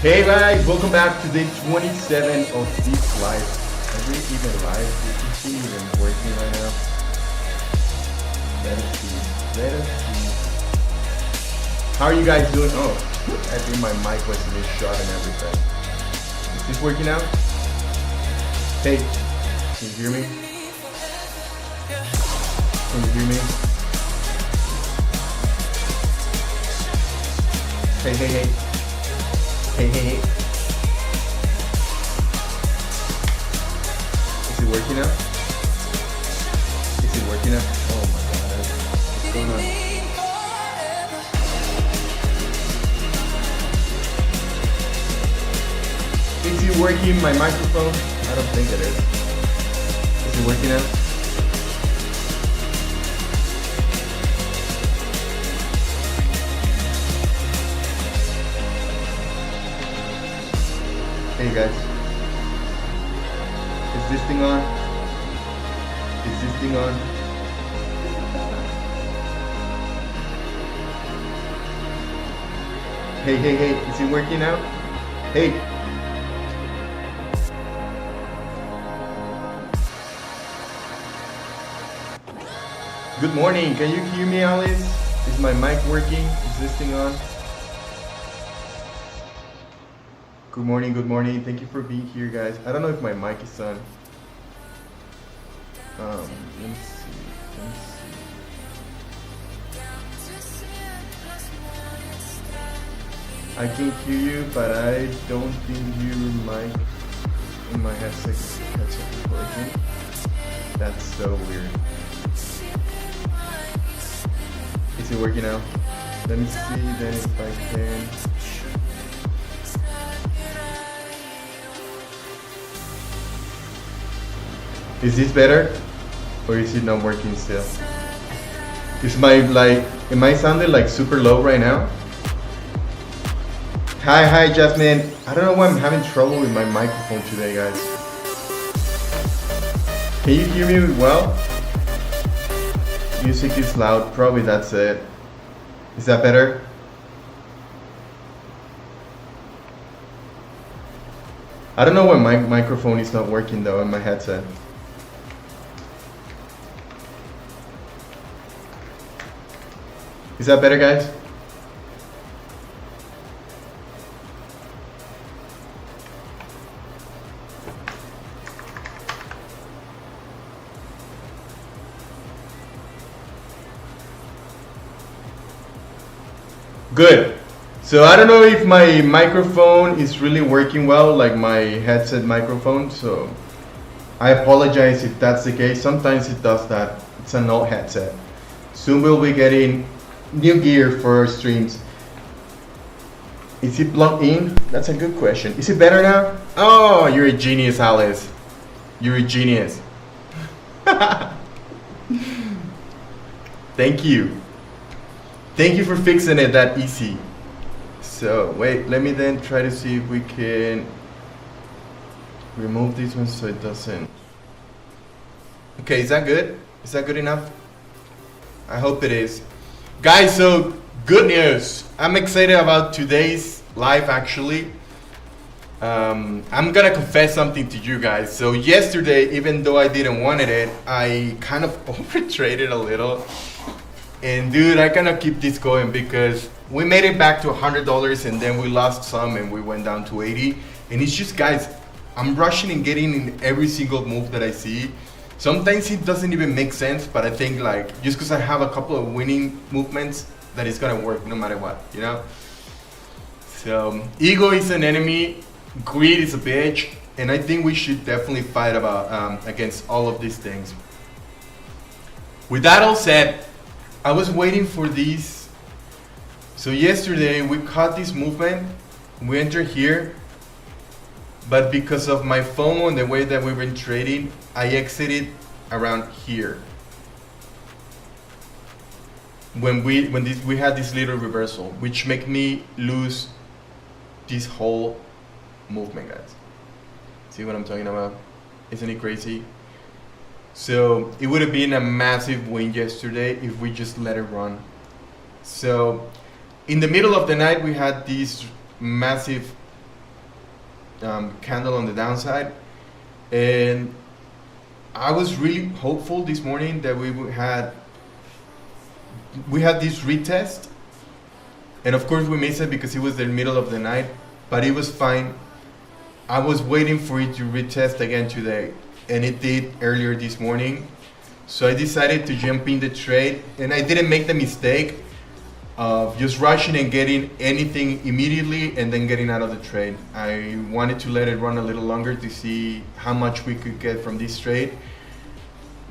Hey guys, welcome back to day 27 of this live. Are we even live? Is this thing even working right now? Let us see. How are you guys doing? Oh, I think my mic was misshot and everything. Is this working out? Hey, can you hear me? Can you hear me? Hey. Hey. Is it working out? Oh my god. What's going on? Is it working, my microphone? I don't think it is. Is it working out? Hey guys, is this thing on? Hey, is it working out? Hey. Good morning, can you hear me, Alice? Is my mic working? Is this thing on? Good morning. Thank you for being here, guys. I don't know if my mic is on. Let me see. I can hear you, but I don't think your mic in my headset is working. That's so weird. Is it working now? Let me see then if I can. Is this better? Or is it not working still? Am I sounding like super low right now? Hi Jasmine. I don't know why I'm having trouble with my microphone today, guys. Can you hear me well? Music is loud, probably that's it. Is that better? I don't know why my microphone is not working though in my headset. Is that better, guys? Good. So I don't know if my microphone is really working well, like my headset microphone, so I apologize if that's the case. Sometimes it does that. It's an old headset. Soon we'll be getting new gear for our streams. Is it plugged in? That's a good question. Is it better now? Oh, you're a genius, Alice. You're a genius. Thank you. Thank you for fixing it that easy. So wait, let me then try to see if we can remove this one so it doesn't. Okay, is that good? Is that good enough? I hope it is. Guys, so good news. I'm excited about today's live actually. I'm gonna confess something to you guys. So yesterday, even though I didn't want it, I kind of overtraded a little. And dude, I cannot keep this going because we made it back to $100 and then we lost some and we went down to 80. And it's just, guys, I'm rushing and getting in every single move that I see. Sometimes it doesn't even make sense, but I think like just because I have a couple of winning movements that it's gonna work no matter what, you know? So ego is an enemy, greed is a bitch, and I think we should definitely fight against all of these things. With that all said, I was waiting for these. So yesterday we caught this movement, we entered here, but because of my FOMO and the way that we've been trading, I exited around here. When we had this little reversal, which made me lose this whole movement, guys. See what I'm talking about? Isn't it crazy? So it would have been a massive win yesterday if we just let it run. So in the middle of the night, we had this massive candle on the downside, and I was really hopeful this morning that we had this retest, and of course we missed it because it was the middle of the night, but it was fine. I was waiting for it to retest again today, and it did earlier this morning. So I decided to jump in the trade, and I didn't make the mistake of just rushing and getting anything immediately and then getting out of the trade. I wanted to let it run a little longer to see how much we could get from this trade.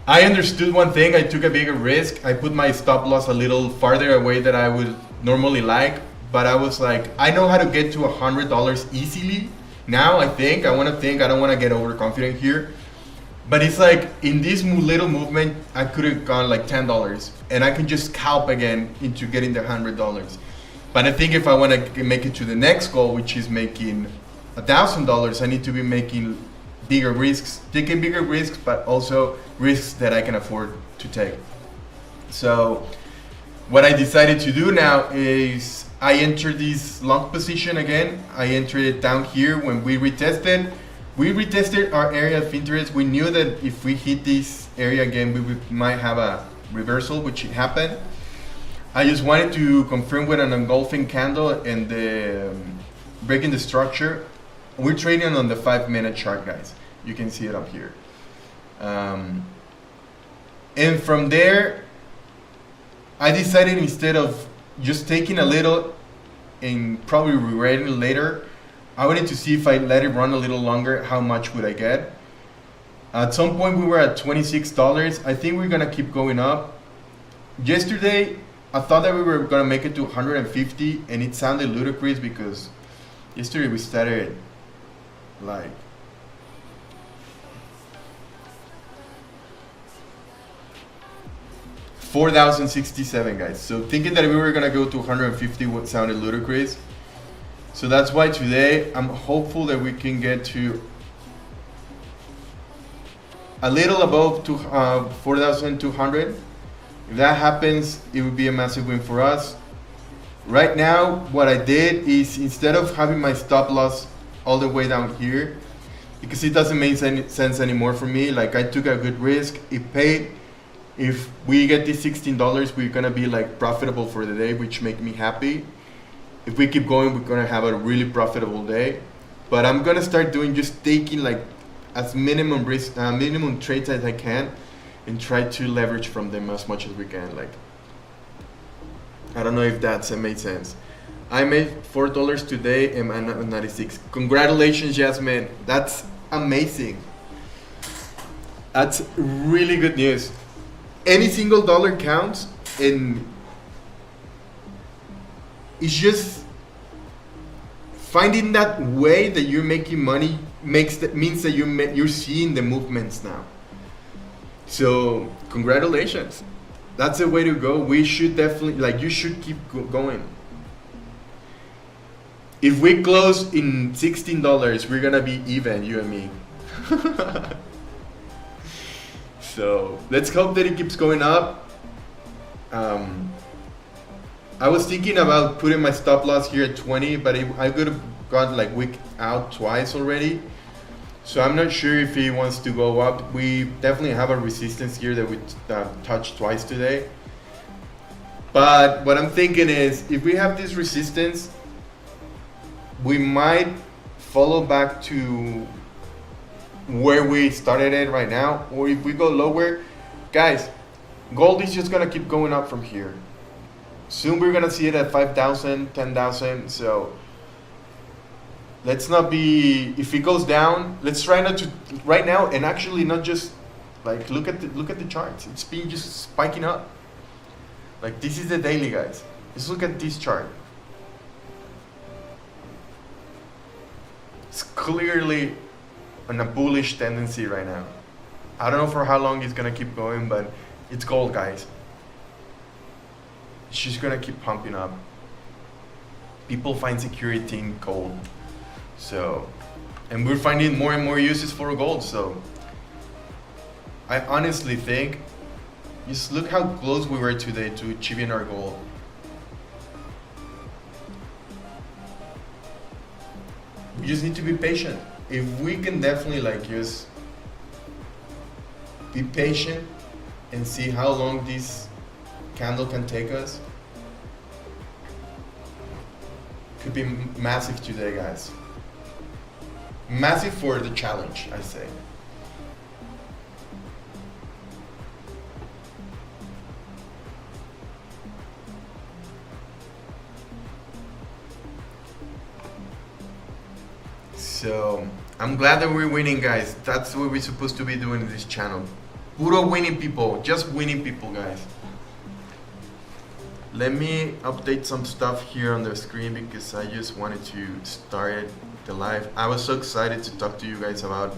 I understood one thing. I took a bigger risk. I put my stop loss a little farther away than I would normally like, but I was like, I know how to get to $100 easily now. I don't want to get overconfident here, but it's like in this little movement I could have gone like $10 and I can just scalp again into getting the $100. But I think if I want to make it to the next goal, which is making $1,000, I need to be making taking bigger risks, but also risks that I can afford to take. So what I decided to do now is I entered this long position again. I entered it down here when we retested. We retested our area of interest. We knew that if we hit this area again, we might have a reversal, which happened. I just wanted to confirm with an engulfing candle and the breaking the structure. We're trading on the 5-minute chart, guys. You can see it up here. And from there, I decided instead of just taking a little and probably regretting it later, I wanted to see if I let it run a little longer, how much would I get? At some point we were at $26. I think we're gonna keep going up. Yesterday, I thought that we were gonna make it to 150, and it sounded ludicrous because yesterday we started like $4,067, guys. So thinking that we were gonna go to 150 what sounded ludicrous. So that's why today I'm hopeful that we can get to a little above 4,200. If that happens, it would be a massive win for us. Right now, what I did is instead of having my stop loss all the way down here, because it doesn't make any sense anymore for me, like I took a good risk, it paid. If we get this $16, we're gonna be like profitable for the day, which make me happy. If we keep going, we're gonna have a really profitable day. But I'm gonna start doing just taking like as minimum risk, minimum trades as I can, and try to leverage from them as much as we can. Like, I don't know if that made sense. I made $4 today and I'm at 96. Congratulations, Jasmine. That's amazing. That's really good news. Any single dollar counts, and it's just finding that way that you're making money means that you're seeing the movements now. So congratulations. That's the way to go. We should definitely, you should keep going. If we close in $16, we're gonna be even, you and me. So let's hope that it keeps going up. I was thinking about putting my stop loss here at 20, but I could have got wicked out twice already. So I'm not sure if he wants to go up. We definitely have a resistance here that we touched twice today. But what I'm thinking is, if we have this resistance, we might follow back to where we started at right now. Or if we go lower, guys, gold is just gonna keep going up from here. Soon we're gonna see it at 5,000, 10,000. So let's not be, if it goes down, let's try not to right now, and actually not just look at the charts. It's been just spiking up. This is the daily, guys. Let's look at this chart. It's clearly on a bullish tendency right now. I don't know for how long it's gonna keep going, but it's gold, guys. It's just gonna keep pumping up. People find security in gold. So, and we're finding more and more uses for gold. So I honestly think, just look how close we were today to achieving our goal. We just need to be patient. If we can definitely like just be patient and see how long this candle can take us, could be massive today, guys. Massive for the challenge, I say. So I'm glad that we're winning, guys. That's what we're supposed to be doing in this channel. Puro winning people, just winning people, guys. Let me update some stuff here on the screen because I just wanted to start the live. I was so excited to talk to you guys about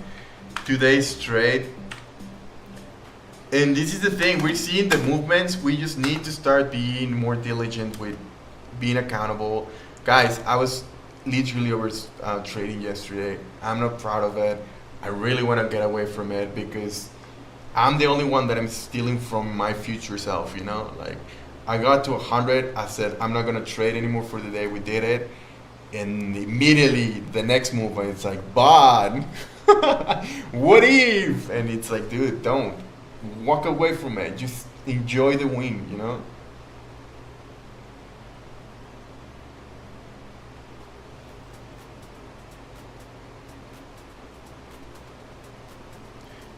today's trade. And this is the thing, we're seeing the movements. We just need to start being more diligent with being accountable. Guys, I was literally over trading yesterday. I'm not proud of it. I really want to get away from it because I'm the only one that I'm stealing from my future self, you know? Like, I got to 100, I said, I'm not gonna trade anymore for the day, we did it. And immediately, the next move, it's like, but, what if? And it's like, dude, don't. Walk away from it, just enjoy the win, you know?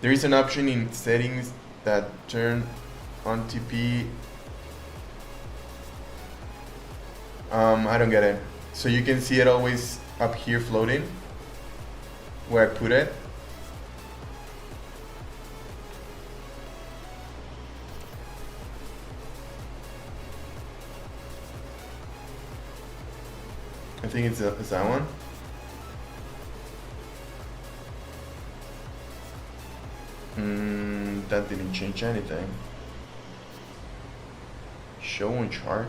There is an option in settings that turn on TP. I don't get it. So you can see it always up here floating where I put it. I think it's that one. That didn't change anything. Show on chart.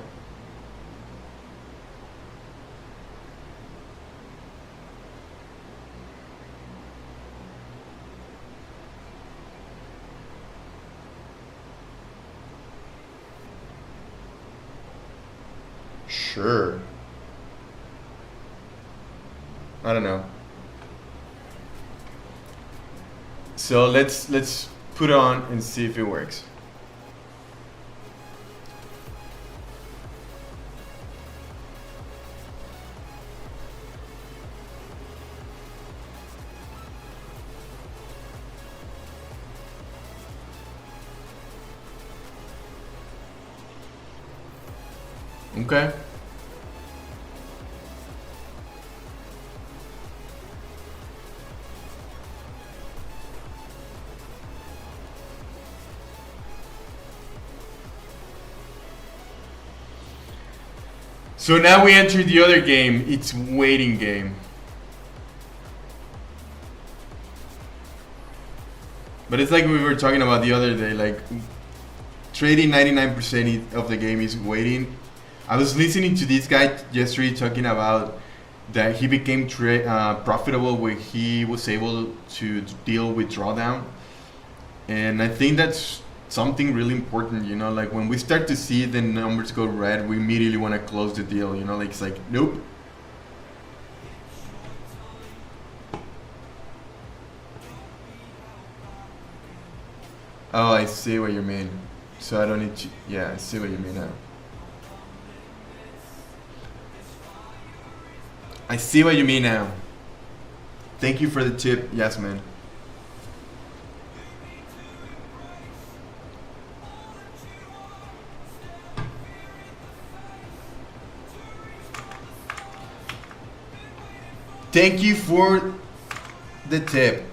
Sure. I don't know. So let's put it on and see if it works. Okay. So now we enter the other game. It's waiting game. But it's like we were talking about the other day, like trading 99% of the game is waiting. I was listening to this guy yesterday talking about that he became profitable when he was able to deal with drawdown. And I think that's something really important, you know, like when we start to see the numbers go red, we immediately want to close the deal, you know, like it's like, nope. Oh, I see what you mean. So I don't need to, yeah, I see what you mean now. I see what you mean now. Thank you for the tip, Yasmin. Thank you for the tip.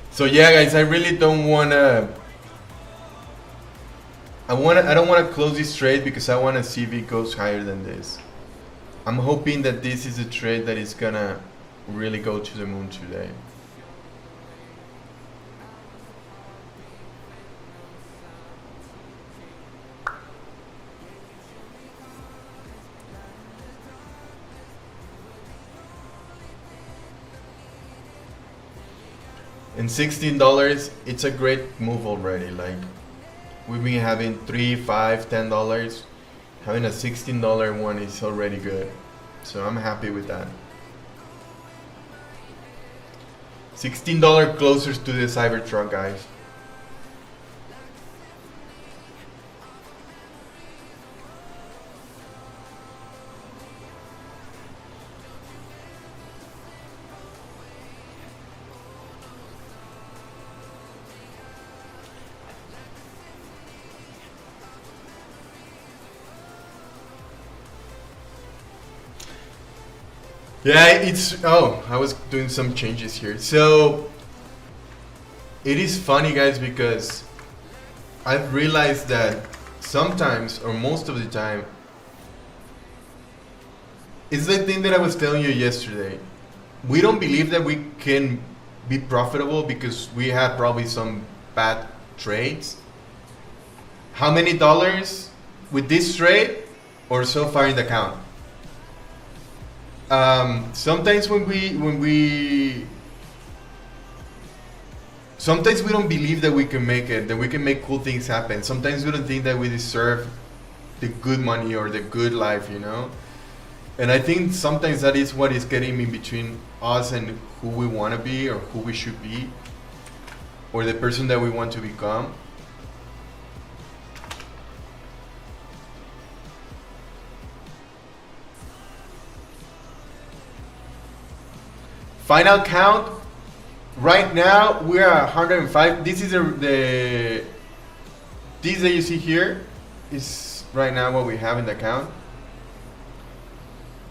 So yeah, guys, I really don't wanna I don't want to close this trade because I want to see if it goes higher than this. I'm hoping that this is a trade that is gonna really go to the moon today. And $16, it's a great move already. Like, we've been having $3, $5, $10. Having a $16 one is already good. So I'm happy with that. $16 closer to the Cybertruck, guys. Yeah, it's, oh, I was doing some changes here. So it is funny, guys, because I've realized that sometimes, or most of the time, it's the thing that I was telling you yesterday. We don't believe that we can be profitable because we had probably some bad trades. How many dollars with this trade or so far in the account? Sometimes sometimes we don't believe that we can make it, that we can make cool things happen. Sometimes we don't think that we deserve the good money or the good life, you know? And I think sometimes that is what is getting in between us and who we want to be or who we should be or the person that we want to become. Final count, right now we are 105. This is this that you see here is right now what we have in the account.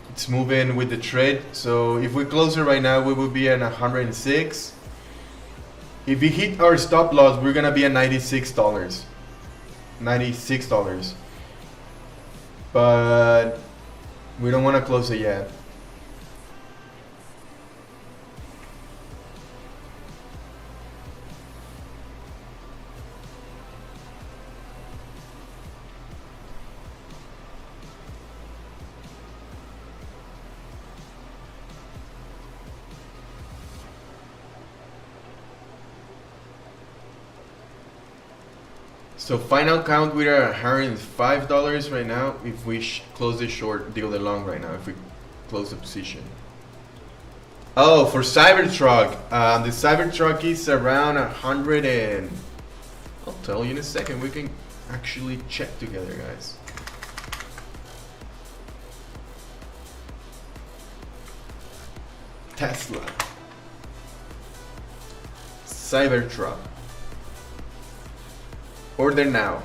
It's moving with the trade. So if we close it right now, we will be at 106. If we hit our stop loss, we're gonna be at $96. $96. But we don't want to close it yet. So final count, we are at $105 right now. If we close the short, deal the long right now. If we close the position. Oh, for Cybertruck, the Cybertruck is around 100 and I'll tell you in a second. We can actually check together, guys. Tesla, Cybertruck. Order now.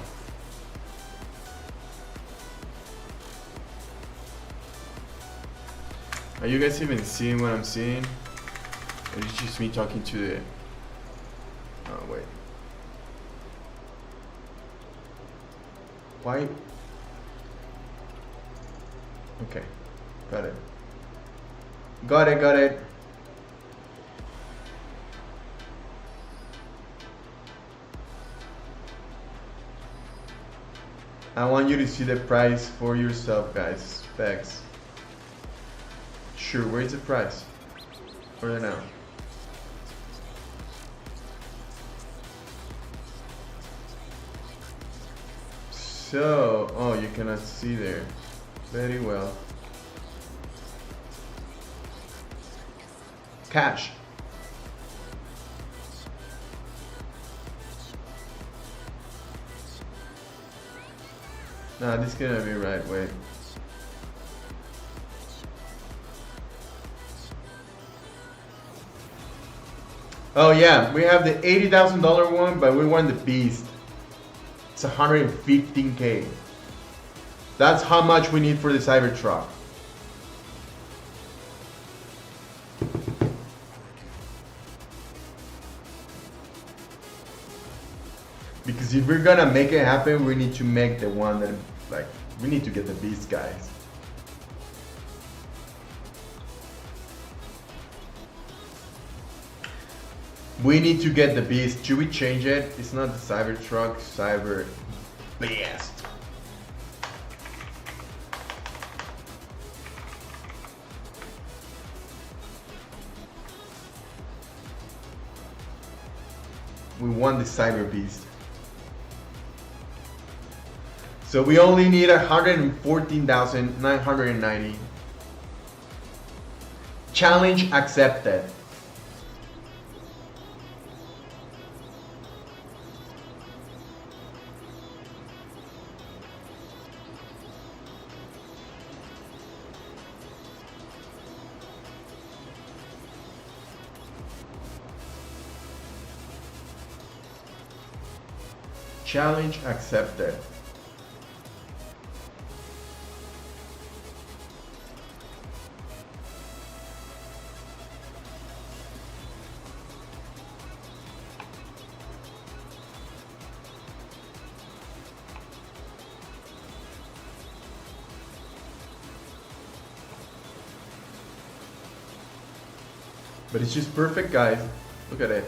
Are you guys even seeing what I'm seeing? Or is it just me talking to the... Oh, wait. Why? Okay. Got it. Got it, got it. I want you to see the price for yourself, guys. Specs. Sure, where's the price? Order now. So, oh, you cannot see there. Very well. Cash. Nah, this cannot be right. Wait. Oh yeah, we have the $80,000 one, but we want the beast. It's 115K. That's how much we need for the Cybertruck. Because if we're gonna make it happen, we need to make the one that, like, we need to get the beast, guys. We need to get the beast. Should we change it? It's not the Cybertruck, Cyber Beast. We want the Cyber Beast. So we only need 114,990. Challenge accepted. Challenge accepted. But it's just perfect, guys. Look at it.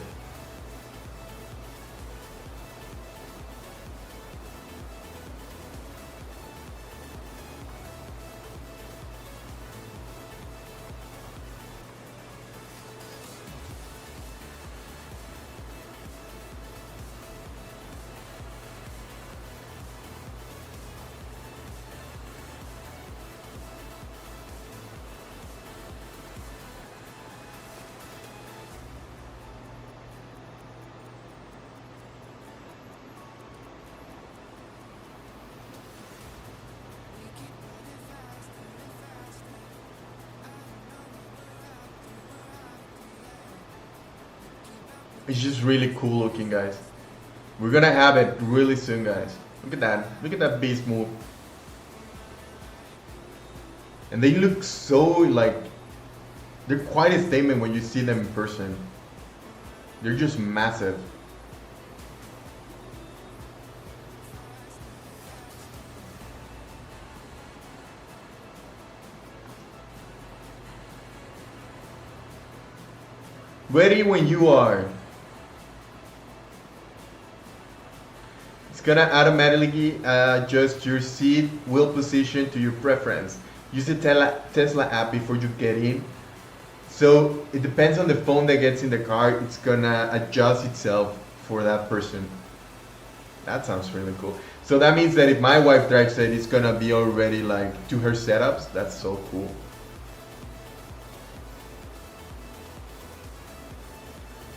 It's just really cool looking, guys. We're gonna have it really soon, guys. Look at that. Look at that beast move. And they look so, like, they're quite a statement when you see them in person. They're just massive. Ready when you are. It's gonna automatically adjust your seat wheel position to your preference. Use the Tesla app before you get in. So it depends on the phone that gets in the car. It's gonna adjust itself for that person. That sounds really cool. So that means that if my wife drives it, it's gonna be already like to her setups. That's so cool.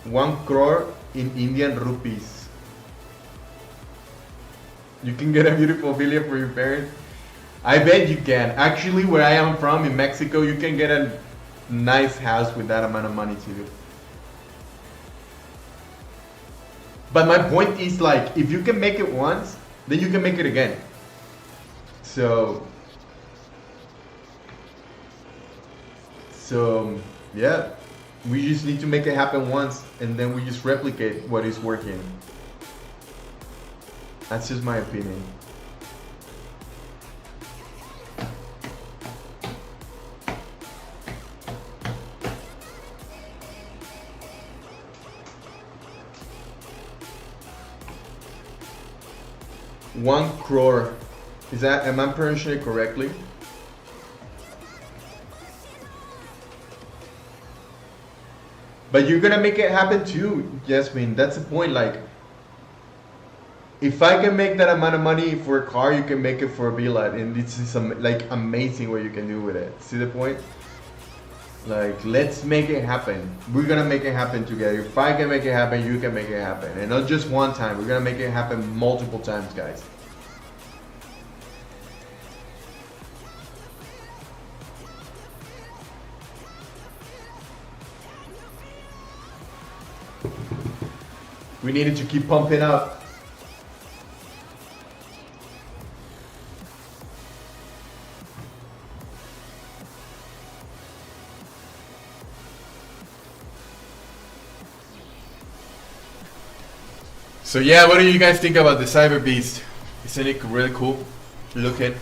One crore in Indian rupees. You can get a beautiful villa for your parents. I bet you can. Actually, where I am from in Mexico, you can get a nice house with that amount of money too. But my point is, like, if you can make it once, then you can make it again. So yeah, we just need to make it happen once, and then we just replicate what is working. That's just my opinion. One crore. Is that, am I pronouncing it correctly? But you're gonna make it happen too, Jasmine. That's the point. Like, if I can make that amount of money for a car, you can make it for a villa, and this is like amazing what you can do with it. See the point? Like, let's make it happen. We're gonna make it happen together. If I can make it happen, you can make it happen, and not just one time. We're gonna make it happen multiple times, guys. We needed to keep pumping up. So yeah, what do you guys think about the Cyber Beast? Isn't it really cool looking?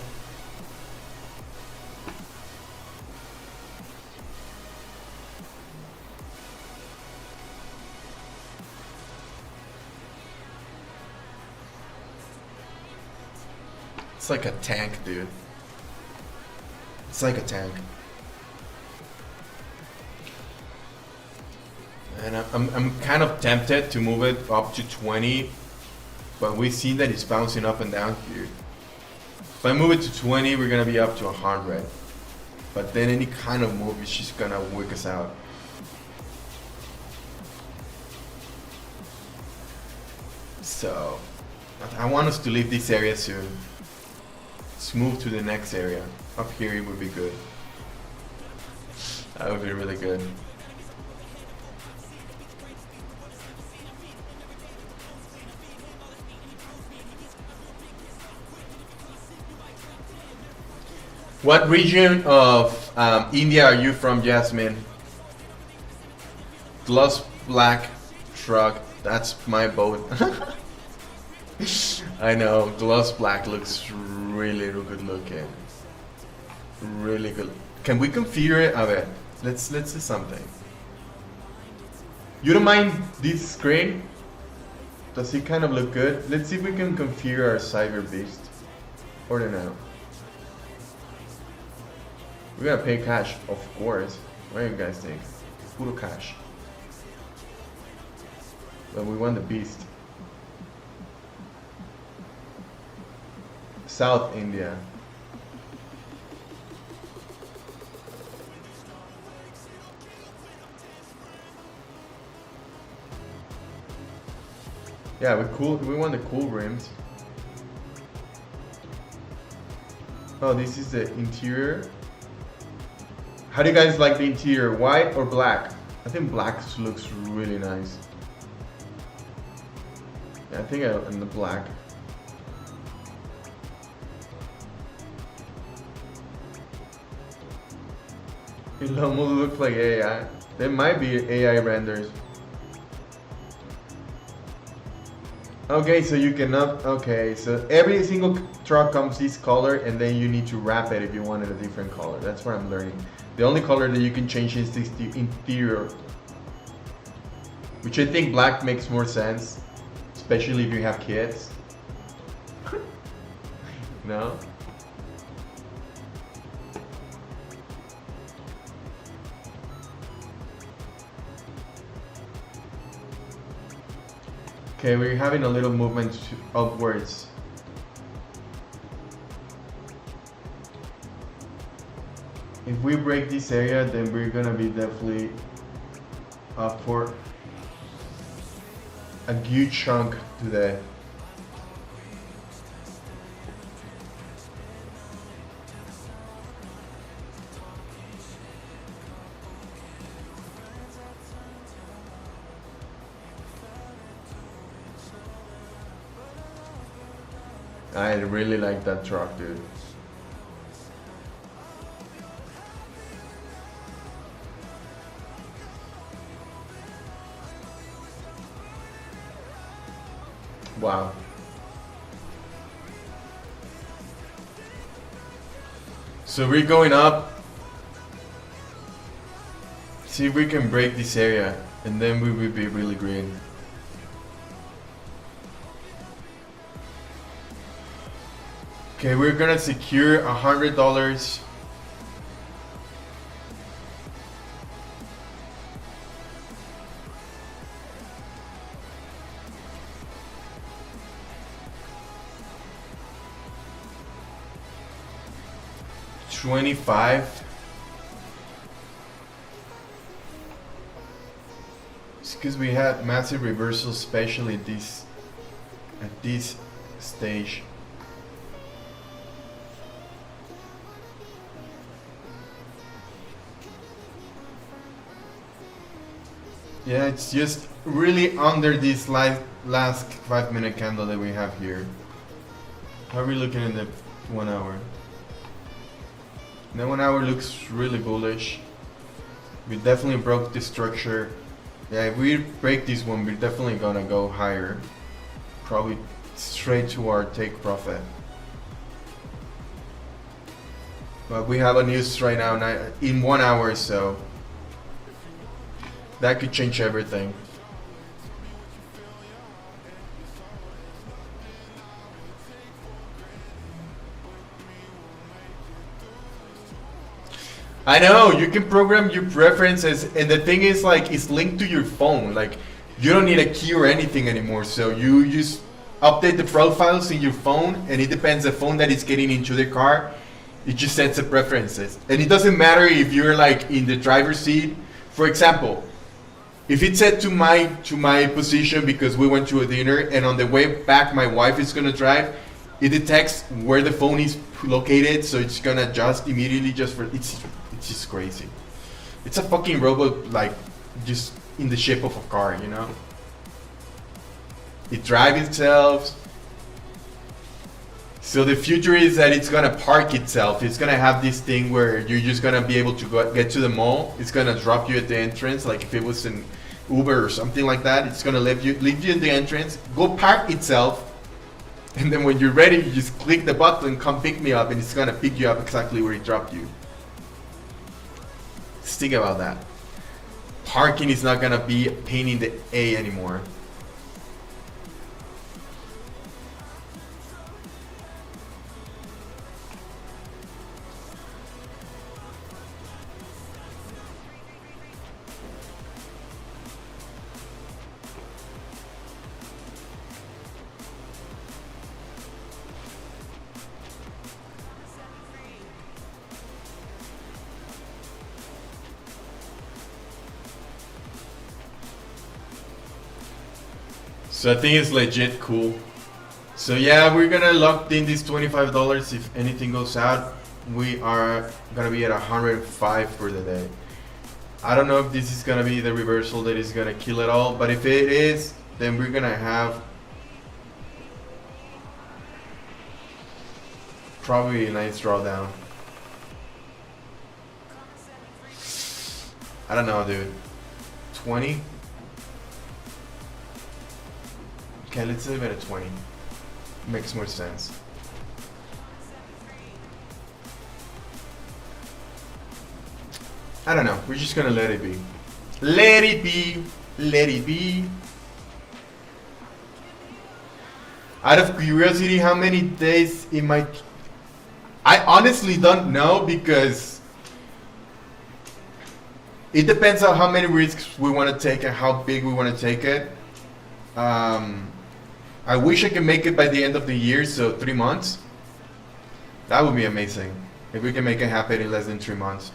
It's like a tank, dude. It's like a tank. And I'm kind of tempted to move it up to 20, but we see that it's bouncing up and down here. If I move it to 20, we're gonna be up to 100. But then any kind of move is just gonna work us out. So, I want us to leave this area soon. Let's move to the next area. Up here it would be good. That would be really good. What region of India are you from, Jasmine? Gloss black truck. That's my boat. I know, gloss black looks really good looking. Really good. Can we configure it? A ver, let's do something. You don't mind this screen? Does it kind of look good? Let's see if we can configure our Cyber Beast. Or no. We're gonna pay cash, of course. What do you guys think? Puro cash. But we want the beast. South India. Yeah, we want the cool rims. Oh, this is the interior. How do you guys like the interior? White or black? I think black looks really nice. Yeah, I think in the black. It almost looks like AI. There might be AI renders. Okay, so you cannot. Okay, so every single truck comes this color, and then you need to wrap it if you want it a different color. That's what I'm learning. The only color that you can change is the interior, which I think black makes more sense, especially if you have kids. No? Okay, we're having a little movement upwards. If we break this area, then we're gonna be definitely up for a huge chunk today. I really like that truck, dude. Wow. So we're going up. See if we can break this area, and then we will be really green. Okay, we're gonna secure $100. $25. It's because we had massive reversals, especially at this stage. Yeah, it's just really under this last 5-minute candle that we have here. How are we looking in the 1 hour? The 1 hour looks really bullish. We definitely broke this structure. Yeah, if we break this one, we're definitely gonna go higher. probably straight to our take profit. But we have a news right now in 1 hour, so that could change everything. I know, you can program your preferences, and the thing is, like, it's linked to your phone. Like, you don't need a key or anything anymore, so you just update the profiles in your phone, and it depends the phone that is getting into the car. It just sets the preferences, and it doesn't matter if you're like in the driver's seat. For example, if it's set to my position because we went to a dinner, and on the way back my wife is gonna drive, it detects where the phone is located, so it's gonna adjust immediately just for it's just crazy. It's a fucking robot, like, just in the shape of a car, you know? It drives itself. So the future is that it's gonna park itself. It's gonna have this thing where you're just gonna be able to get to the mall. It's gonna drop you at the entrance, like if it was an Uber or something like that. It's gonna leave you in the entrance, go park itself, and then when you're ready, you just click the button, come pick me up, and it's gonna pick you up exactly where it dropped you. Just think about that. Parking is not gonna be a pain in the A anymore. So I think it's legit cool. So yeah, we're gonna lock in this $25 if anything goes out. We are gonna be at 105 for the day. I don't know if this is gonna be the reversal that is gonna kill it all, but if it is, then we're gonna have probably a nice drawdown. I don't know, dude. 20? Okay, let's leave it at 20. Makes more sense. I don't know. We're just gonna let it be. Let it be. Let it be. Out of curiosity, how many days it might... I honestly don't know, because it depends on how many risks we want to take and how big we want to take it. I wish I could make it by the end of the year, so 3 months. That would be amazing if we can make it happen in less than 3 months.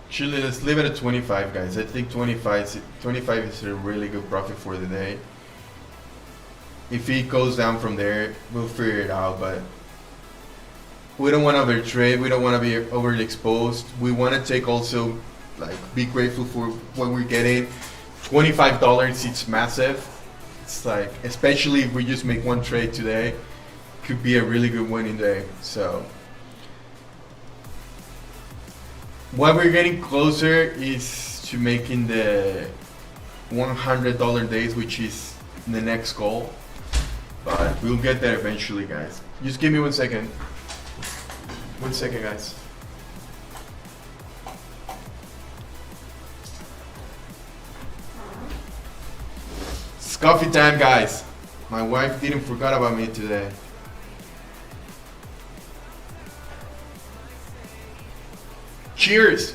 Actually, let's leave it at 25, guys. I think 25 is a really good profit for the day. If it goes down from there, we'll figure it out, but we don't want to overtrade. We don't want to be overly exposed. We want to take also, like, be grateful for what we're getting. $25, it's massive. It's like, especially if we just make one trade today, could be a really good winning day. So what we're getting closer is to making the $100 days, which is the next goal. But we'll get there eventually, guys. Just give me 1 second. 1 second, guys. It's coffee time, guys. My wife didn't forget about me today. Cheers!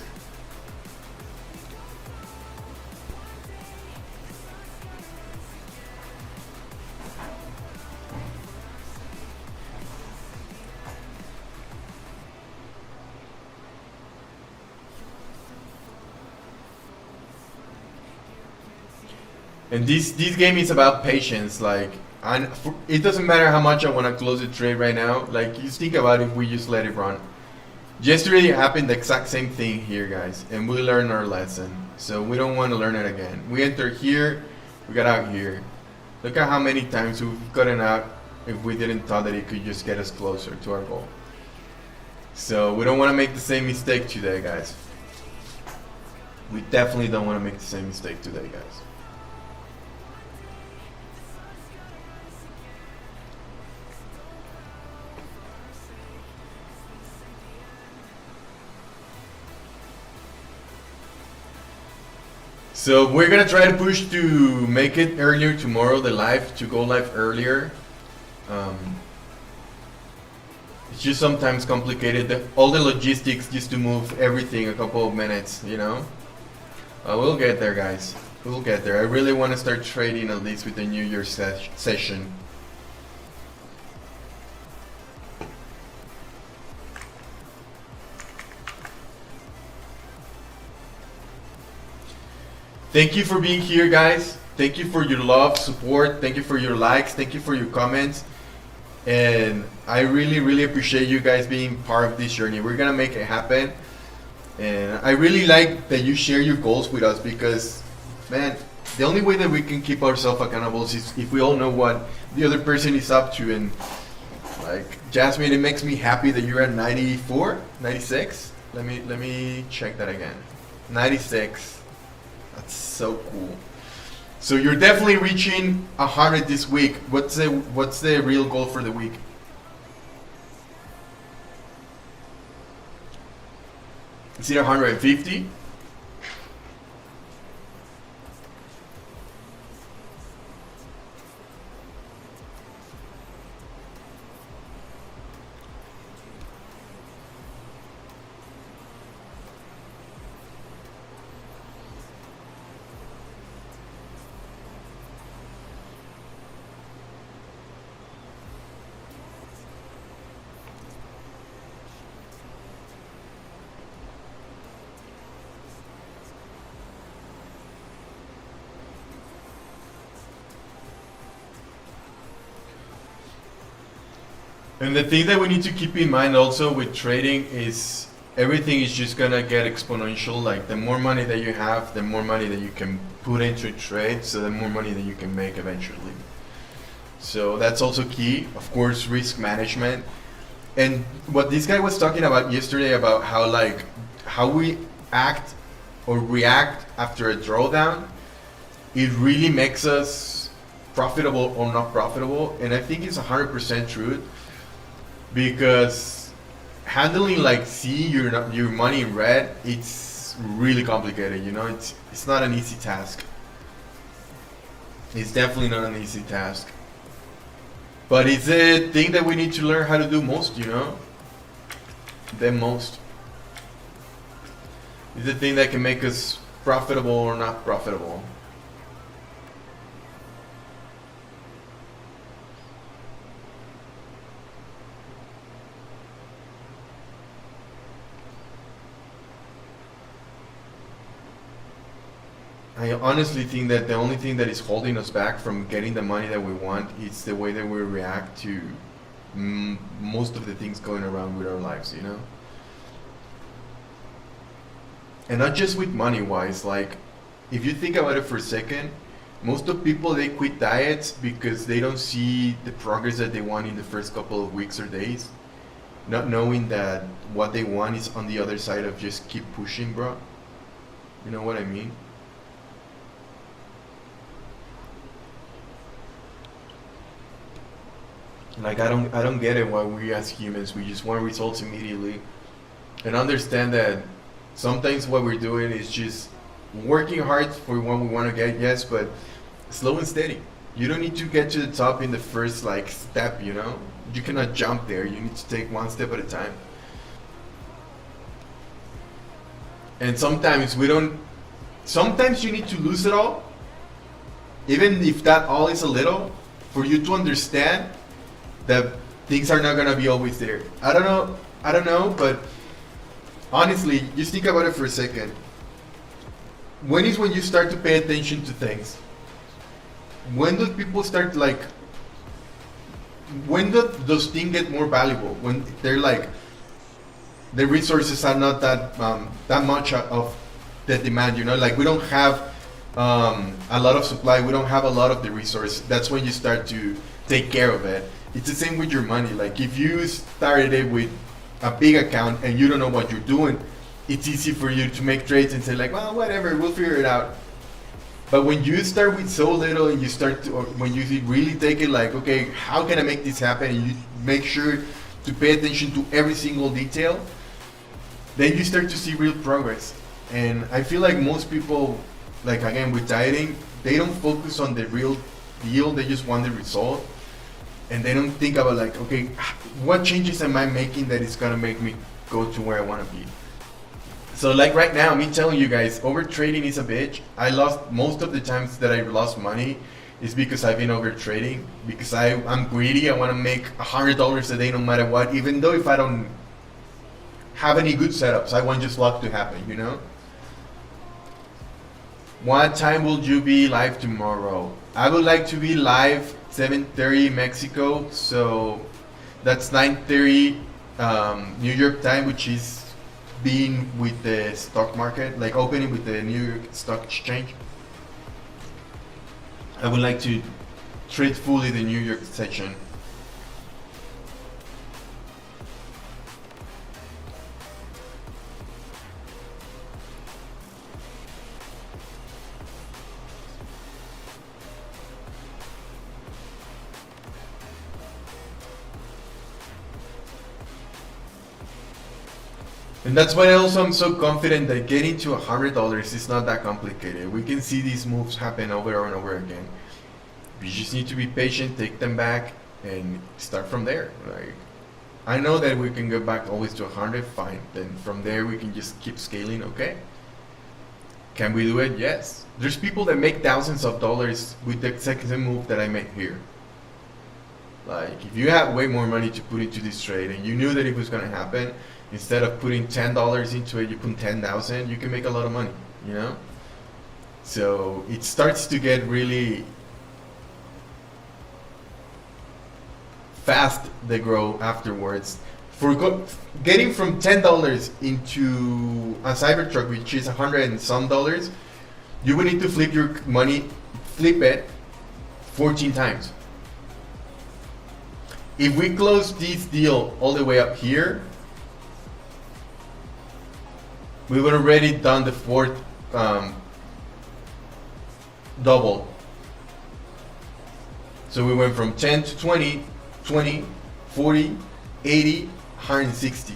And this game is about patience, like, and it doesn't matter how much I want to close the trade right now. Like, you think about if we just let it run. Yesterday happened the exact same thing here, guys, and we learned our lesson. So we don't want to learn it again. We entered here, we got out here. Look at how many times we've gotten out if we didn't thought that it could just get us closer to our goal. So we don't want to make the same mistake today, guys. We definitely don't want to make the same mistake today, guys. So we're gonna try to push to make it earlier tomorrow, the live, to go live earlier. It's just sometimes complicated, all the logistics just to move everything a couple of minutes, you know? We'll get there, guys. We'll get there. I really want to start trading at least with the New Year's session. Thank you for being here, guys. Thank you for your love, support. Thank you for your likes. Thank you for your comments. And I really, really appreciate you guys being part of this journey. We're gonna make it happen. And I really like that you share your goals with us because, man, the only way that we can keep ourselves accountable is if we all know what the other person is up to. And like Jasmine, it makes me happy that you're at 94, 96. Let me check that again. 96. That's so cool. So you're definitely reaching 100 this week. What's the real goal for the week? Is it 150? And the thing that we need to keep in mind also with trading is everything is just gonna get exponential. Like the more money that you have, the more money that you can put into trade, so the more money that you can make eventually. So that's also key. Of course, risk management. And what this guy was talking about yesterday about how we act or react after a drawdown, it really makes us profitable or not profitable. And I think it's 100% true. Because handling your money in red, it's really complicated, you know. It's not an easy task. It's definitely not an easy task. But it's a thing that we need to learn how to do most, you know. The most. It's the thing that can make us profitable or not profitable. I honestly think that the only thing that is holding us back from getting the money that we want is the way that we react to most of the things going around with our lives, you know? And not just with money wise, like if you think about it for a second, most of people, they quit diets because they don't see the progress that they want in the first couple of weeks or days, not knowing that what they want is on the other side of just keep pushing, bro. You know what I mean? Like I don't get it why we as humans we just want results immediately, and understand that sometimes what we're doing is just working hard for what we want to get, yes, but slow and steady. You don't need to get to the top in the first step, you know. You cannot jump there. You need to take one step at a time. And sometimes you need to lose it all, even if that all is a little, for you to understand that things are not gonna be always there. I don't know, but honestly, just think about it for a second. When you start to pay attention to things? When do people start when do those things get more valuable? When they're the resources are not that much of the demand, you know? Like we don't have a lot of supply. We don't have a lot of the resource. That's when you start to take care of it. It's the same with your money. Like if you started it with a big account and you don't know what you're doing, it's easy for you to make trades and say like, well, whatever, we'll figure it out. But when you start with so little and you start to, or when you really take it like, okay, how can I make this happen? And you make sure to pay attention to every single detail, then you start to see real progress. And I feel like most people, like again with dieting, they don't focus on the real deal, they just want the result. And they don't think about like, okay, what changes am I making that is gonna make me go to where I wanna be? So like right now, me telling you guys, over trading is a bitch. I lost, most of the times that I lost money is because I've been over trading, because I'm greedy, I wanna make $100 a day no matter what, even though if I don't have any good setups, I want just luck to happen, you know? What time will you be live tomorrow? I would like to be live 7:30 Mexico, so that's 9:30 New York time, which is being with the stock market, like opening with the New York Stock Exchange. I would like to trade fully the New York session. And that's why also I'm so confident that getting to $100 is not that complicated. We can see these moves happen over and over again. We just need to be patient, take them back, and start from there. Like, I know that we can go back always to 100, fine. Then from there we can just keep scaling, okay? Can we do it? Yes. There's people that make thousands of dollars with the second move that I made here. Like, if you have way more money to put into this trade and you knew that it was gonna happen, instead of putting $10 into it, you put 10,000, you can make a lot of money, you know? So it starts to get really fast, the growth afterwards. For getting from $10 into a Cybertruck, which is $100 and some dollars, you will need to flip your money, flip it 14 times. If we close this deal all the way up here, we've already done the fourth double. So we went from 10 to 20, 20, 40, 80, 160.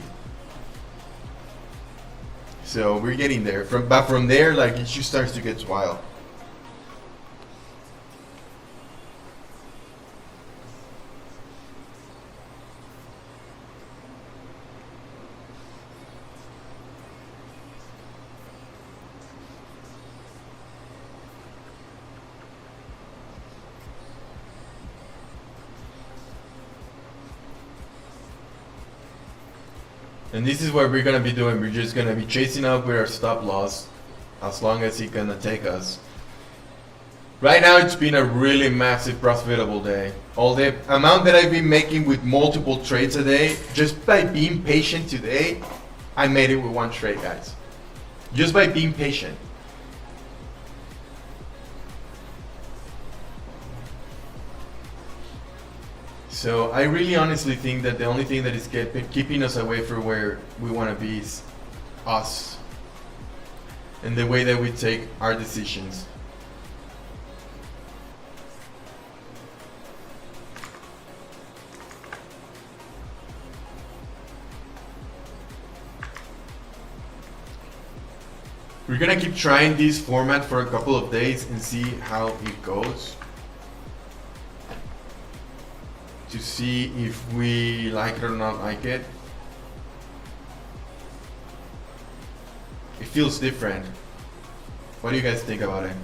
So we're getting there. But from there, like, it just starts to get wild. And this is what we're gonna be doing. We're just gonna be chasing up with our stop loss as long as it's gonna take us. Right now it's been a really massive profitable day. All the amount that I've been making with multiple trades a day, just by being patient today, I made it with one trade, guys. Just by being patient. So I really honestly think that the only thing that is keeping us away from where we want to be is us and the way that we take our decisions. We're gonna keep trying this format for a couple of days and see how it goes, to see if we like it or not like it. It feels different. What do you guys think about it?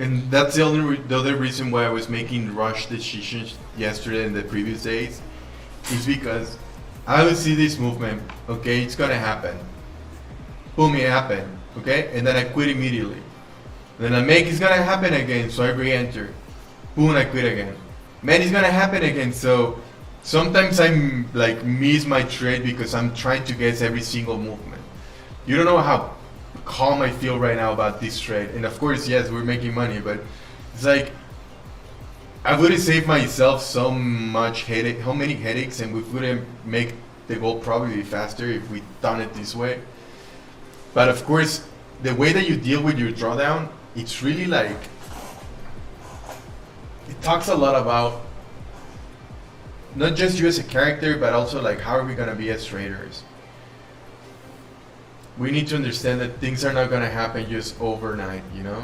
And that's the other reason why I was making rush decisions yesterday and the previous days, is because I will see this movement. Okay, it's gonna happen. Boom, it happened. Okay, and then I quit immediately. Then I make it's gonna happen again, so I re-enter. Boom, I quit again. Man, it's gonna happen again. So sometimes I'm like miss my trade because I'm trying to guess every single movement. You don't know how calm I feel right now about this trade. And of course, yes, we're making money, but it's like I would have saved myself so much headache, how many headaches, and we would have make the goal probably faster if we done it this way. But of course, the way that you deal with your drawdown, it's really like it talks a lot about not just you as a character, but also like how are we gonna be as traders. We need to understand that things are not gonna happen just overnight, you know?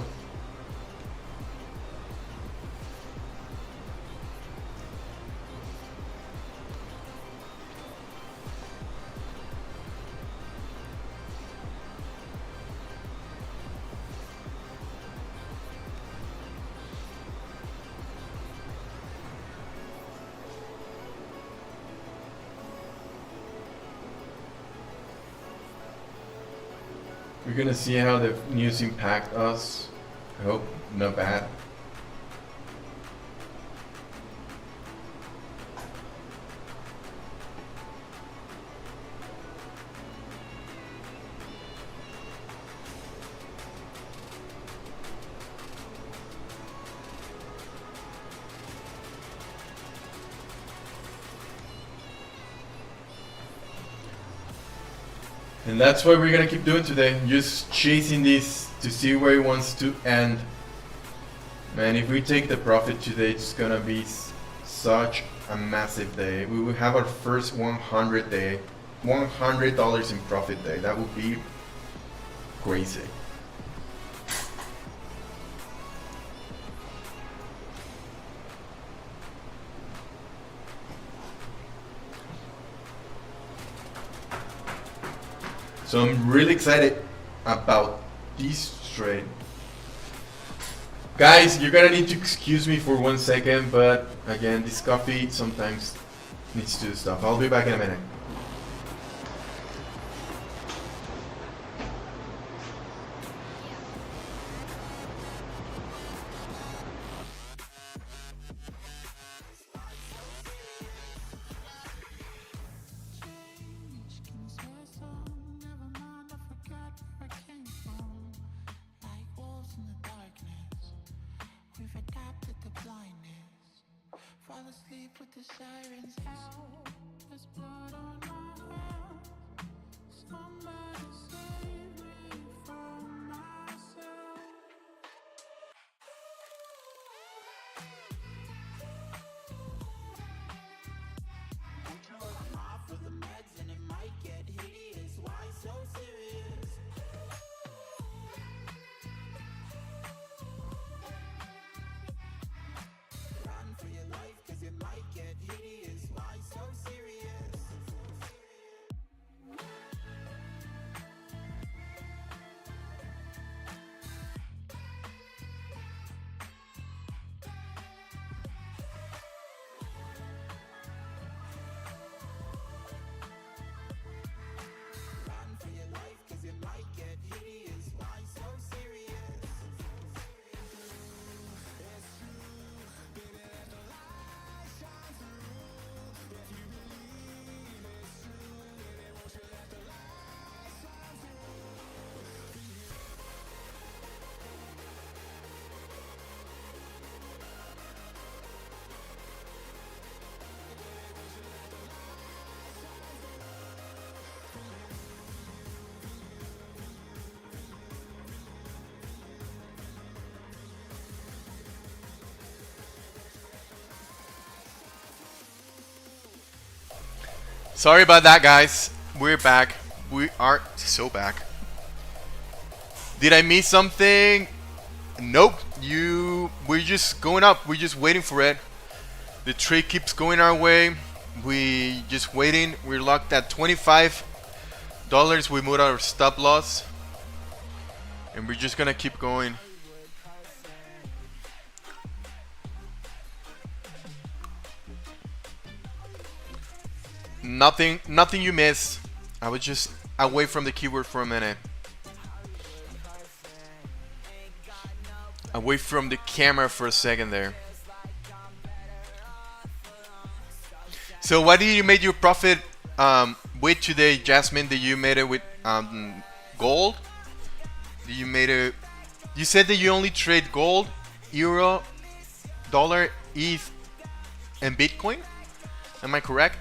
We're gonna see how the news impact us. I hope not bad. And that's what we're gonna keep doing today. Just chasing this to see where it wants to end. Man, if we take the profit today, it's gonna be such a massive day. We will have our first 100 day, $100 in profit day. That would be crazy. So I'm really excited about this trade. Guys, you're gonna need to excuse me for 1 second, but again, this coffee sometimes needs to stop. I'll be back in a minute. Fall asleep with the sirens out. There's blood on my hands. Somebody save me from myself. I'm off of the meds and it might get hideous. Why so serious? Run for your life, cause it might get hideous. Why so serious? Run for your life, cause it might get hideous. Why so serious? Sorry about that, guys. We're back. We are so back. Did I miss something? Nope. We're just going up. We're just waiting for it. The trade keeps going our way. We just waiting. We're locked at $25. We moved our stop loss, and we're just gonna keep going. Nothing you miss. I was just away from the keyboard for a minute. Away from the camera for a second there. So what did you make your profit with today, Jasmine? Did you made it with gold? Did you made it? You said that you only trade gold, euro, dollar, ETH, and Bitcoin. Am I correct?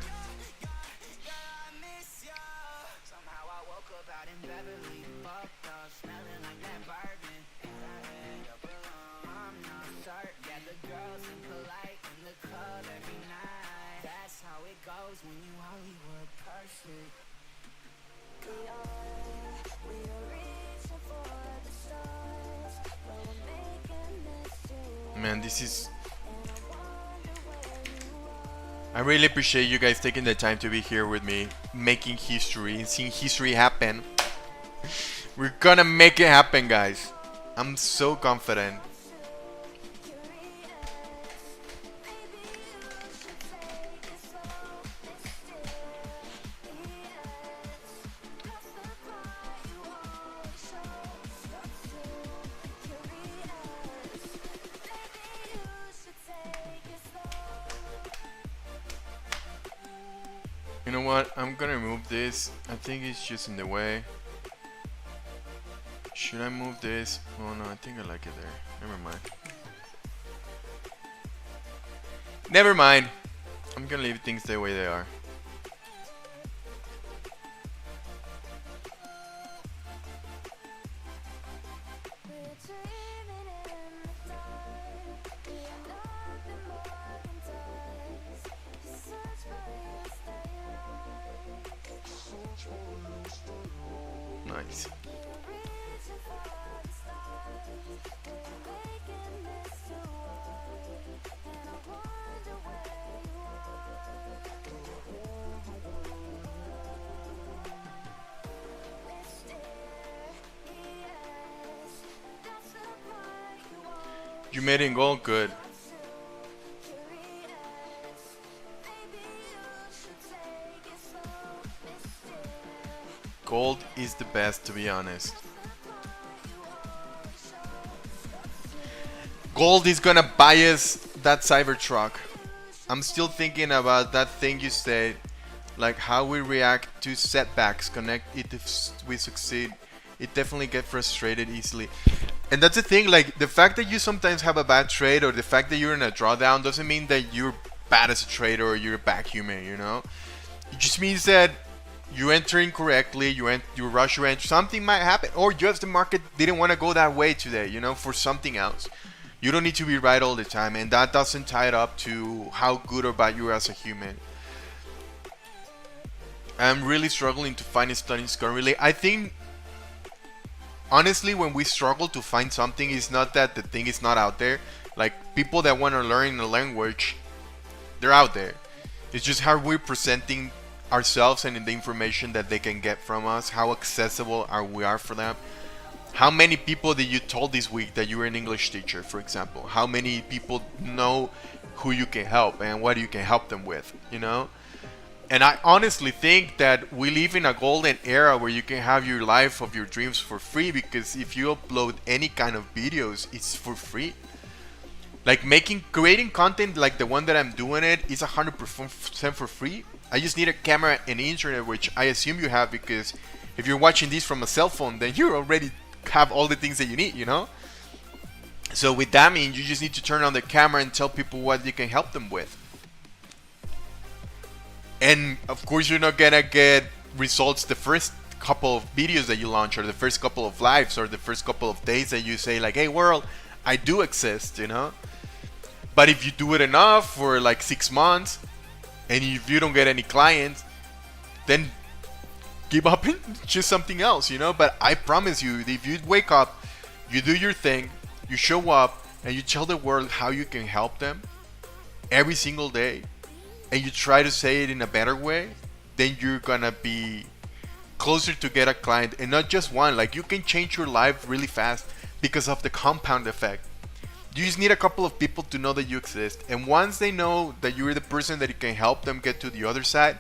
Man, this is... I really appreciate you guys taking the time to be here with me, making history and seeing history happen. We're gonna make it happen, guys. I'm so confident. You know what? I'm gonna remove this. I think it's just in the way. Should I move this? Oh no, I think I like it there. Never mind. Never mind. I'm gonna leave things the way they are. Nice. You made it in gold, good. Gold is the best, to be honest. Gold is gonna buy us that Cybertruck. I'm still thinking about that thing you said, like how we react to setbacks. Connect it if we succeed. It definitely get frustrated easily. And that's the thing, like the fact that you sometimes have a bad trade or the fact that you're in a drawdown doesn't mean that you're bad as a trader or you're a bad human, you know? It just means that you enter incorrectly, you rush your entry, something might happen, or just the market didn't want to go that way today, you know, for something else. You don't need to be right all the time, and that doesn't tie it up to how good or bad you are as a human. I'm really struggling to find a studying currently. I think honestly, when we struggle to find something, it's not that the thing is not out there. Like people that want to learn a language, they're out there. It's just how we're presenting ourselves and in the information that they can get from us, how accessible we are for them. How many people that you told this week that you were an English teacher, for example? How many people know who you can help and what you can help them with, you know? And I honestly think that we live in a golden era where you can have your life of your dreams for free, because if you upload any kind of videos, it's for free. Like creating content like the one that I'm doing it is 100% for free. I just need a camera and internet, which I assume you have, because if you're watching this from a cell phone, then you already have all the things that you need, you know? So with that means you just need to turn on the camera and tell people what you can help them with. And of course you're not gonna get results the first couple of videos that you launch, or the first couple of lives, or the first couple of days that you say like, hey world, I do exist, you know? But if you do it enough for like 6 months, and if you don't get any clients, then give up and choose something else, you know? But I promise you, if you wake up, you do your thing, you show up, and you tell the world how you can help them every single day, and you try to say it in a better way, then you're gonna be closer to get a client, and not just one. Like, you can change your life really fast because of the compound effect. You just need a couple of people to know that you exist, and once they know that you're the person that can help them get to the other side,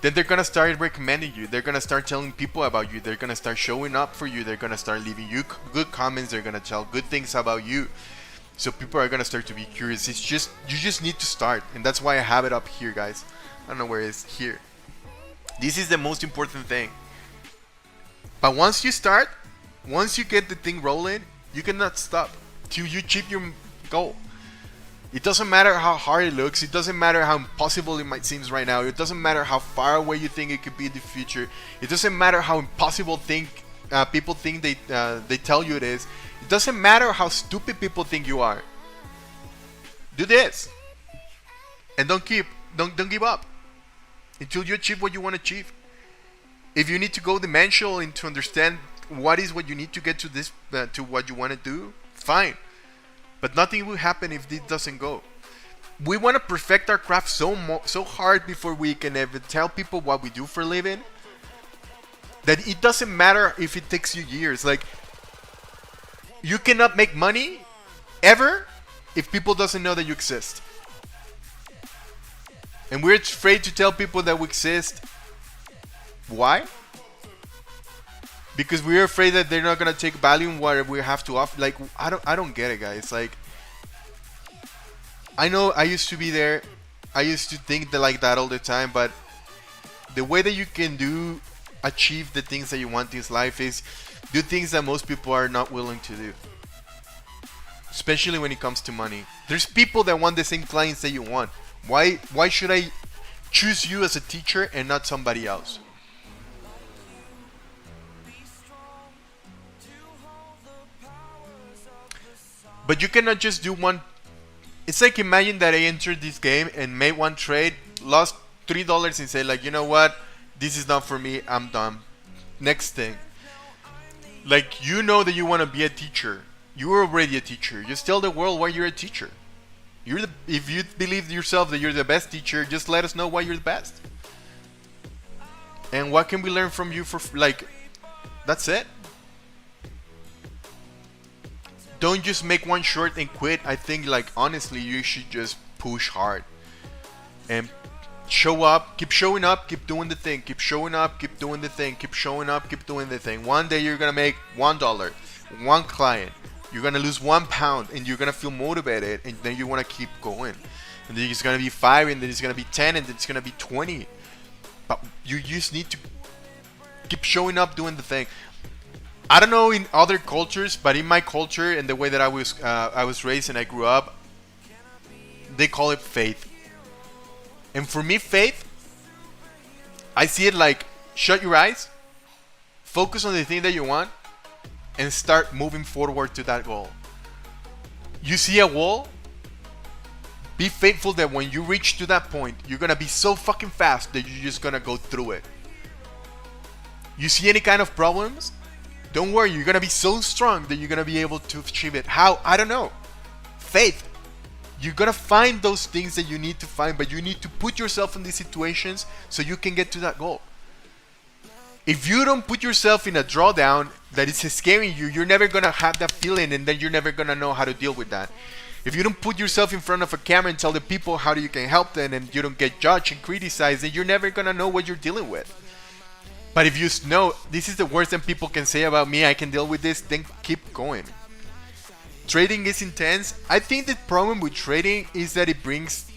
then they're gonna start recommending you. They're gonna start telling people about you. They're gonna start showing up for you. They're gonna start leaving you good comments. They're gonna tell good things about you. So people are gonna start to be curious. It's just, you just need to start, and that's why I have it up here, guys. I don't know where it's here. This is the most important thing. But once you start, once you get the thing rolling, you cannot stop till you achieve your goal. It doesn't matter how hard it looks. It doesn't matter how impossible it might seem right now. It doesn't matter how far away you think it could be in the future. It doesn't matter how impossible people think they tell you it is. It doesn't matter how stupid people think you are. Do this, and don't give up until you achieve what you want to achieve. If you need to go dimensional and to understand what you need to get to this to what you want to do, fine. But nothing will happen if this doesn't go. We want to perfect our craft so hard before we can ever tell people what we do for a living, that it doesn't matter if it takes you years. Like, you cannot make money ever if people doesn't know that you exist. And we're afraid to tell people that we exist. Why? Because we're afraid that they're not gonna take value in what we have to offer. Like, I don't get it, guys. Like, I know I used to be there. I used to think that like that all the time. But the way that you can achieve the things that you want in this life is do things that most people are not willing to do. Especially when it comes to money. There's people that want the same clients that you want. Why should I choose you as a teacher and not somebody else? But you cannot just do one. It's like, imagine that I entered this game and made one trade, lost $3 and said like, you know what? This is not for me. I'm done. Next thing. Like, you know that you want to be a teacher. You're already a teacher. Just tell the world why you're a teacher. If you believe yourself that you're the best teacher, just let us know why you're the best. And what can we learn from you that's it. Don't just make one short and quit. I think, like, honestly, you should just push hard and show up, keep showing up, keep doing the thing, keep showing up, keep doing the thing, keep showing up, keep doing the thing. One day you're gonna make $1, one client. You're gonna lose £1 and you're gonna feel motivated, and then you wanna keep going. And then it's gonna be 5, and then it's gonna be 10, and then it's gonna be 20. But you just need to keep showing up, doing the thing. I don't know in other cultures, but in my culture and the way that I was raised and I grew up, they call it faith. And for me, faith, I see it like, shut your eyes, focus on the thing that you want, and start moving forward to that goal. You see a wall, be faithful that when you reach to that point, you're gonna be so fucking fast that you're just gonna go through it. You see any kind of problems, don't worry, you're gonna be so strong that you're gonna be able to achieve it. How? I don't know. Faith. You're gonna find those things that you need to find, but you need to put yourself in these situations so you can get to that goal. If you don't put yourself in a drawdown that is scaring you, you're never gonna have that feeling, and then you're never gonna know how to deal with that. If you don't put yourself in front of a camera and tell the people how you can help them, and you don't get judged and criticized, then you're never gonna know what you're dealing with. But if you know this is the worst that people can say about me, I can deal with this, then keep going. Trading is intense. I think the problem with trading is that it brings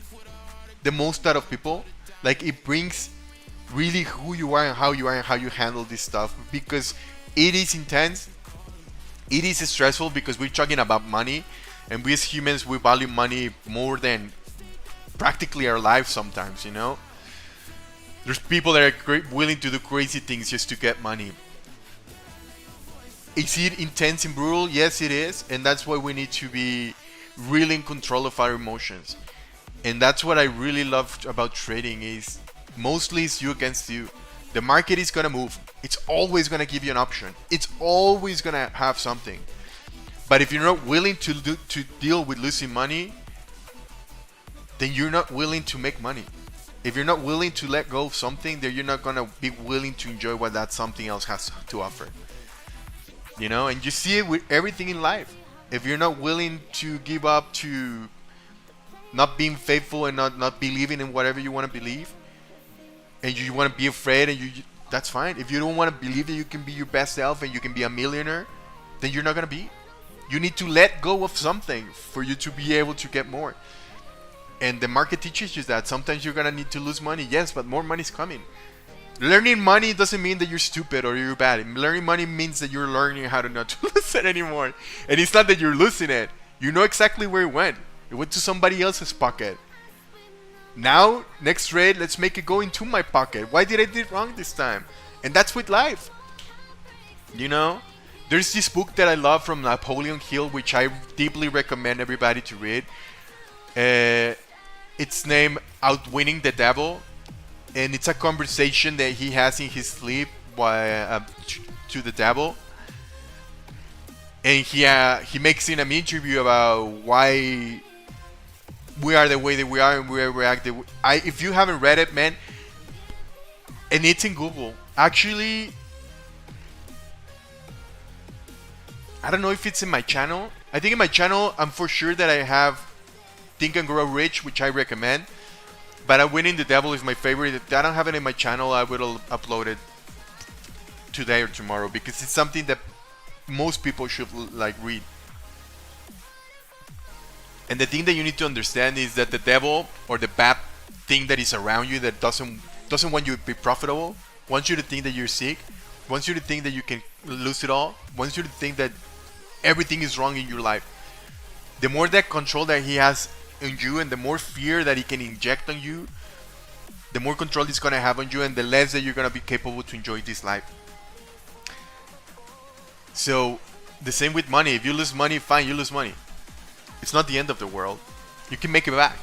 the most out of people. Like, it brings really who you are and how you handle this stuff, because it is intense. It is stressful because we're talking about money, and we as humans, we value money more than practically our lives sometimes, you know. There's people that are willing to do crazy things just to get money. Is it intense and brutal? Yes, it is. And that's why we need to be really in control of our emotions. And that's what I really love about trading, is mostly it's you against you. The market is going to move. It's always going to give you an option. It's always going to have something. But if you're not willing to deal with losing money, then you're not willing to make money. If you're not willing to let go of something, then you're not going to be willing to enjoy what that something else has to offer. You know, and you see it with everything in life. If you're not willing to give up to not being faithful and not believing in whatever you want to believe, and you want to be afraid, and that's fine. If you don't want to believe that you can be your best self and you can be a millionaire, then you're not gonna be. You need to let go of something for you to be able to get more. And the market teaches you that sometimes you're gonna need to lose money. Yes, but more money is coming. Learning money doesn't mean that you're stupid or you're bad. Learning money means that you're learning how to not to lose it anymore. And it's not that you're losing it. You know exactly where it went. It went to somebody else's pocket. Now, next trade, let's make it go into my pocket. Why did I do it wrong this time? And that's with life. You know? There's this book that I love from Napoleon Hill, which I deeply recommend everybody to read. It's named Outwitting the Devil. And it's a conversation that he has in his sleep to the devil. And he makes in an interview about why we are the way that we are and we react. If you haven't read it, man, and it's in Google. Actually, I don't know if it's in my channel. I think in my channel, I'm for sure that I have Think and Grow Rich, which I recommend. But Outwitting the Devil is my favorite. If I don't have it in my channel, I will upload it today or tomorrow, because it's something that most people should like read. And the thing that you need to understand is that the devil, or the bad thing that is around you that doesn't want you to be profitable, wants you to think that you're sick, wants you to think that you can lose it all, wants you to think that everything is wrong in your life. The more that control that he has in you, and the more fear that he can inject on you, the more control he's gonna have on you, and the less that you're gonna be capable to enjoy this life. So the same with money. If you lose money, fine, you lose money. It's not the end of the world. You can make it back.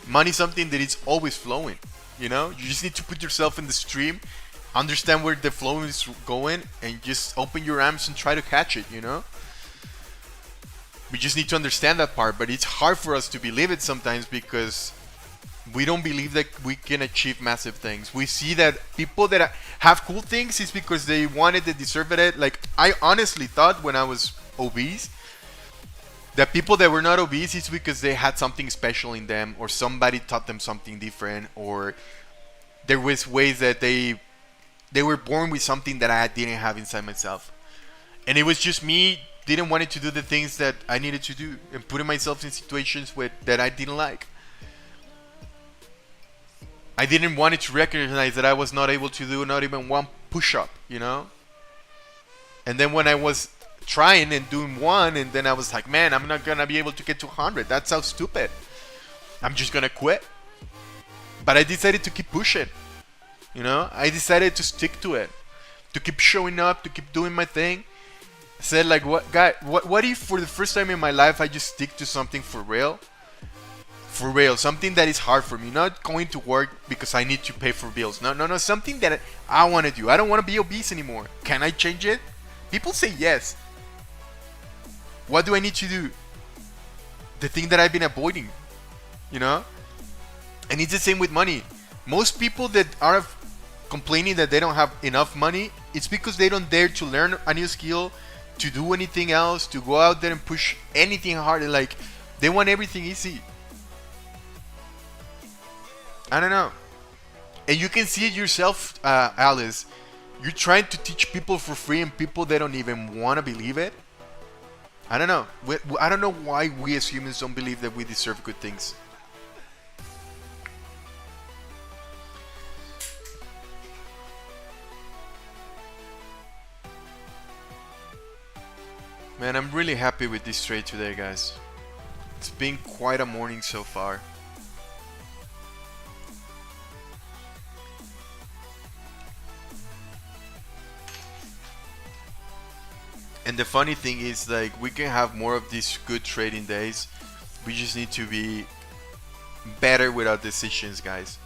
Money is something that is always flowing. You know, you just need to put yourself in the stream, understand where the flow is going, and just open your arms and try to catch it. You know. We just need to understand that part, but it's hard for us to believe it sometimes, because we don't believe that we can achieve massive things. We see that people that have cool things is because they wanted, they deserved it. Like, I honestly thought when I was obese that people that were not obese is because they had something special in them, or somebody taught them something different, or there was ways that they were born with something that I didn't have inside myself. And it was just me didn't want to do the things that I needed to do, and putting myself in situations that I didn't like. I didn't want to recognize that I was not able to do not even one push-up, you know? And then when I was trying and doing one, and then I was like, man, I'm not gonna be able to get to 100. That sounds stupid. I'm just gonna quit. But I decided to keep pushing. You know? I decided to stick to it. To keep showing up, to keep doing my thing. I said, like, what if for the first time in my life I just stick to something for real? For real, something that is hard for me. Not going to work because I need to pay for bills. No, something that I want to do. I don't want to be obese anymore. Can I change it? People say yes. What do I need to do? The thing that I've been avoiding, you know? And it's the same with money. Most people that are complaining that they don't have enough money, it's because they don't dare to learn a new skill, to do anything else, to go out there and push anything harder. Like, they want everything easy. I don't know. And you can see it yourself, Alice. You're trying to teach people for free, and people, they don't even want to believe it. I don't know. I don't know why we as humans don't believe that we deserve good things. Man, I'm really happy with this trade today, guys. It's been quite a morning so far. And the funny thing is, like, we can have more of these good trading days. We just need to be better with our decisions, guys.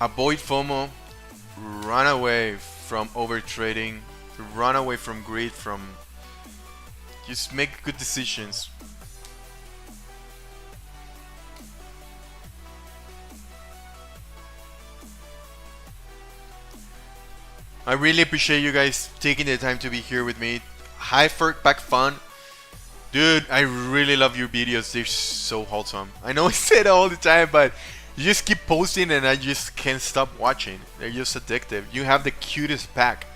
Avoid FOMO, run away from overtrading, run away from greed, from just make good decisions. I really appreciate you guys taking the time to be here with me. Hi, back fun. Dude, I really love your videos. They're so wholesome. I know I say it all the time, but you just keep posting and I just can't stop watching. They're just addictive. You have the cutest pack.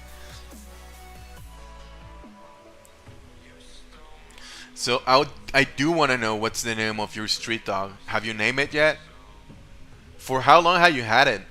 So I do want to know what's the name of your street dog. Have you named it yet? For how long have you had it?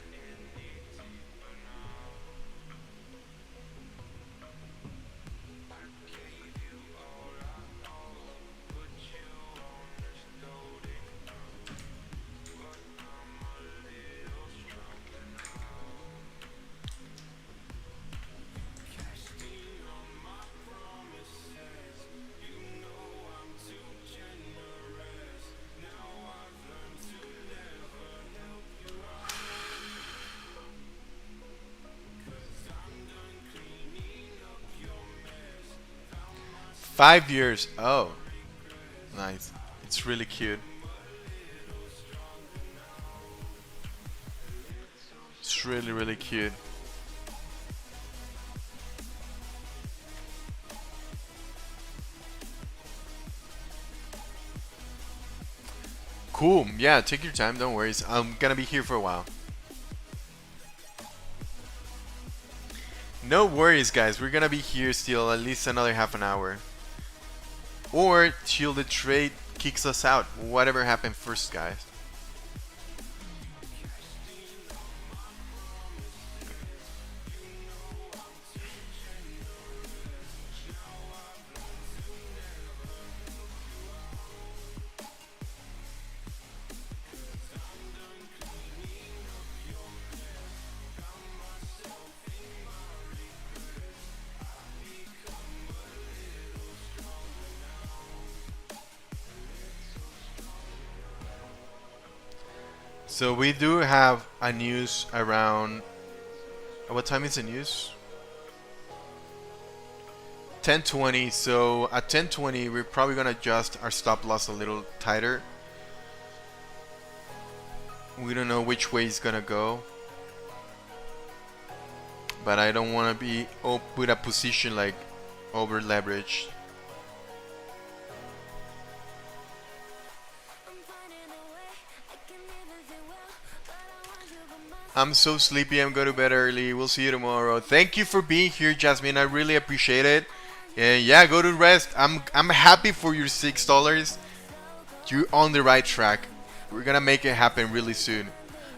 Five years. Oh, nice. It's really cute. It's really, really cute. Cool. Yeah, take your time. Don't worry. I'm gonna be here for a while. No worries, guys. We're gonna be here still at least another half an hour. Or till the trade kicks us out. Whatever happened first, guys. So we do have a news around. What time is the news? 10:20. So at 10:20, we're probably gonna adjust our stop loss a little tighter. We don't know which way it's gonna go, but I don't want to be with a position like over leveraged. I'm so sleepy. I'm going to bed early. We'll see you tomorrow. Thank you for being here, Jasmine. I really appreciate it. Yeah, go to rest. I'm happy for your $6. You're on the right track. We're gonna make it happen really soon.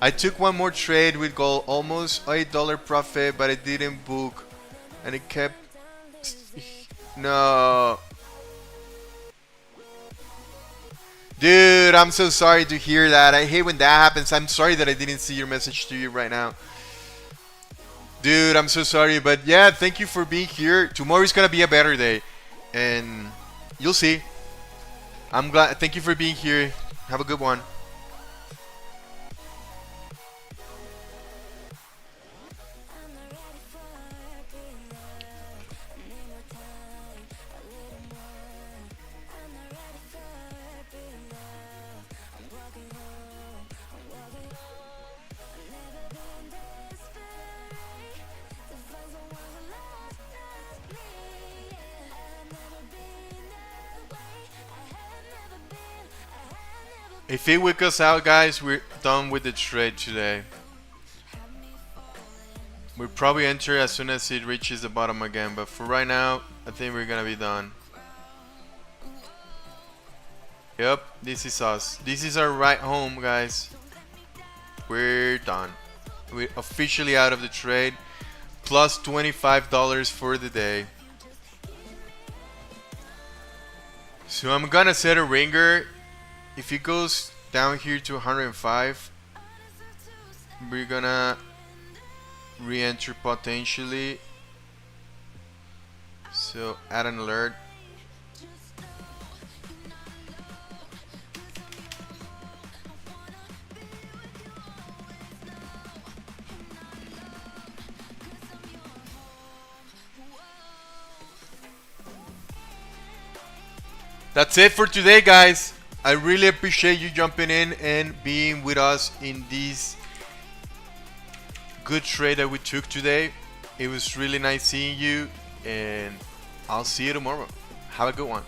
I took one more trade with gold, almost $8 profit, but it didn't book, and it kept. No. Dude, I'm so sorry to hear that. I hate when that happens. I'm sorry that I didn't see your message to you right now. Dude, I'm so sorry. But yeah, thank you for being here. Tomorrow's gonna be a better day. And you'll see. I'm glad. Thank you for being here. Have a good one. If it wick us out, guys, we're done with the trade today. We'll probably enter as soon as it reaches the bottom again, but for right now, I think we're gonna be done. Yep, this is us. This is our ride home, guys. We're done. We're officially out of the trade. Plus $25 for the day. So I'm gonna set a ringer. If it goes down here to 105, we're gonna re-enter potentially. So add an alert. That's it for today, guys. I really appreciate you jumping in and being with us in this good trade that we took today. It was really nice seeing you, and I'll see you tomorrow. Have a good one.